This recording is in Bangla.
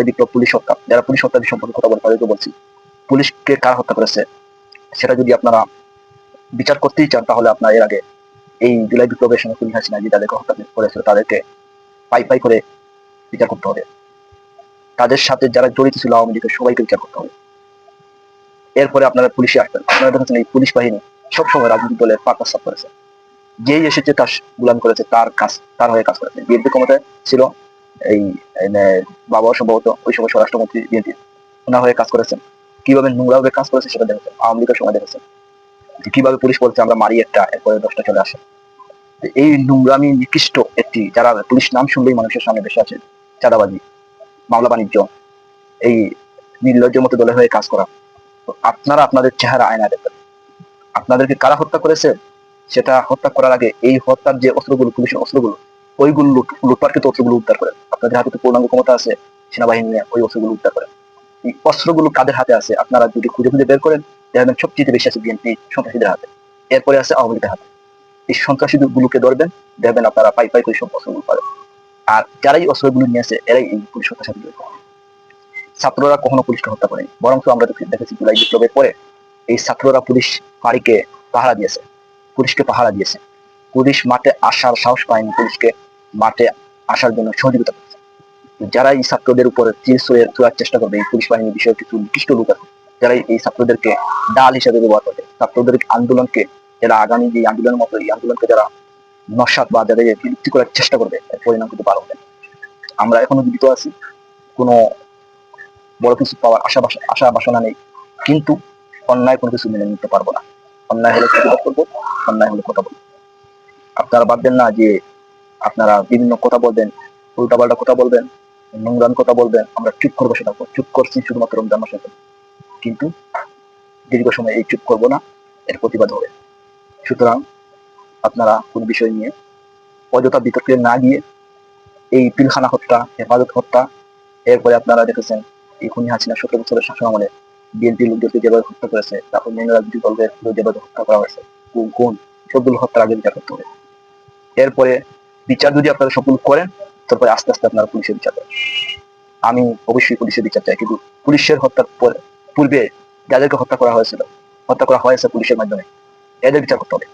বিপ্লব, পুলিশ হত্যা, যারা পুলিশ হত্যা সম্পর্কে কথা বলে তাদেরকে বলছি, পুলিশকে কারা হত্যা করেছে সেটা যদি আপনারা বিচার করতেই চান, তাহলে আপনার এর আগে এই জুলাই বিপ্লবের সময় পুলিশ হাসিনা যে তাদেরকে হত্যা করেছিল তাদেরকে পাই পাই করে বিচার করতে হবে। তাদের সাথে যারা জড়িত ছিল আওয়ামী লীগের সবাইকে বিচার করতে হবে। এরপরে আপনারা পুলিশে আসবেন। আপনারা দেখেছেন এই পুলিশ বাহিনী সবসময় রাজনৈতিক দলের পাকা সাফ করেছে। যেই এসেছে তার গুলাম করেছে, তার হয়ে কাজ করেছে। বিএনপি ক্ষমতায় ছিল, এই বাবা সম্ভবত ওই সময় স্বরাষ্ট্রমন্ত্রী বিএনপি, ওনার হয়ে কাজ করেছেন। কিভাবে নোংরাভাবে কাজ করেছে সেটা দেখেছেন। আওয়ামী লীগের সময় দেখেছেন কিভাবে পুলিশ বলছে আমরা মারি একটা, এরপরে 10টা চলে আসে। এই নোংরামি নিকৃষ্ট একটি, যারা পুলিশ নাম শুনলেই মানুষের সামনে বেশি আছে, চাঁদাবাজি, মামলা বাণিজ্য, এই নির্লজ্জের মতো দলের হয়ে কাজ করা। আপনারা আপনাদের চেহারা আয়না দেখবেন। আপনাদেরকে কারা হত্যা করেছে সেটা হত্যা করার আগে এই হত্যার যে অস্ত্রগুলো, পুলিশের অস্ত্রগুলো, ওইগুলো লুটপাটকৃত অস্ত্রগুলো উদ্ধার করেন। আপনাদের হাতে তো পূর্ণাঙ্গ ক্ষমতা আছে, সেনাবাহিনী নিয়ে ওই অস্ত্রগুলো উদ্ধার করেন। এই অস্ত্রগুলো কাদের হাতে আছে আপনারা যদি খুঁজে খুঁজে বের করেন, দেখবেন সবচেয়ে বেশি আছে বিএনপি সন্ত্রাসীদের হাতে, এরপরে আছে আওয়ামী লীগের হাতে। এই সন্ত্রাসী গুলোকে ধরবেন, দেখবেন আপনারা পাই পাই করে সব অস্ত্রগুলো পাবেন। আর যারাই অস্ত্রগুলো নিয়েছে এরাই এই পুলিশ হত্যার সাথে জড়িত। ছাত্ররা কখনো পুলিশকে হত্যা করেনি, বরং আমরা দেখেছি জুলাই বিপ্লবের পরে এই ছাত্ররা পুলিশ ফাঁড়িকে পাহারা দিয়েছে, পুলিশকে পাহারা দিয়েছে। পুলিশ মাঠে আসার সাহস পায়নি, পুলিশকে মাঠে আসার জন্য সহযোগিতা করছে। যারা এই ছাত্রদের উপরে তীর ছোড়ার চেষ্টা করবে, এই পুলিশ বাহিনীর বিষয়ে কিছু নির্দিষ্ট লোক আছে যারা এই ছাত্রদেরকে ডাল হিসেবে ব্যবহার করবে, ছাত্রদের আন্দোলনকে, যারা আগামী যে আন্দোলনের মতো এই আন্দোলনকে যারা নস্বাত বা যাদের বিলুপ্তি করার চেষ্টা করবে, এর পরিণাম কিন্তু পার হবে। আমরা এখনো জীবিত আছি, কোনো বড় কিছু পাওয়ার আশা বাসনা নেই, কিন্তু অন্যায় কোনো কিছু মেনে নিতে পারবো না। অন্যায় হলে প্রতিবাদ করবো, অন্যায় হলে কথা বলবো। আপনারা ভাববেন না যে আপনারা বিভিন্ন কথা বলবেন, উল্টাপাল্টা কথা বলবেন, নোংরান কথা বলবেন, আমরা চুপ করবো। সেটা চুপ করছি শুধুমাত্র রমজান মাসে, কিন্তু দীর্ঘ সময় এই চুপ করবো না, এর প্রতিবাদ হবে। সুতরাং আপনারা কোন বিষয় নিয়ে অযথা বিতর্কে না গিয়ে এই পিলখানা হত্যা, হেফাজত হত্যা, এরপরে আপনারা দেখেছেন এই খুনি হাসিনা 17 বছরের শাসন আমলে বিএনপি লোকদেরকে যেভাবে হত্যা করেছে, তারপর অন্যান্য রাজনৈতিক দলদের যেভাবে হত্যা করা হয়েছে, কোন সবগুলো হত্যার আগে বিচার করতে হবে। এরপরে বিচার যদি আপনারা সবগুলো করেন, তারপরে আস্তে আস্তে আপনারা পুলিশের বিচার করেন। আমি অবশ্যই পুলিশের বিচার চাই, কিন্তু পুলিশের হত্যার পূর্বে যাদেরকে হত্যা করা হয়েছে পুলিশের মাধ্যমে, এদের বিচার করতে হবে।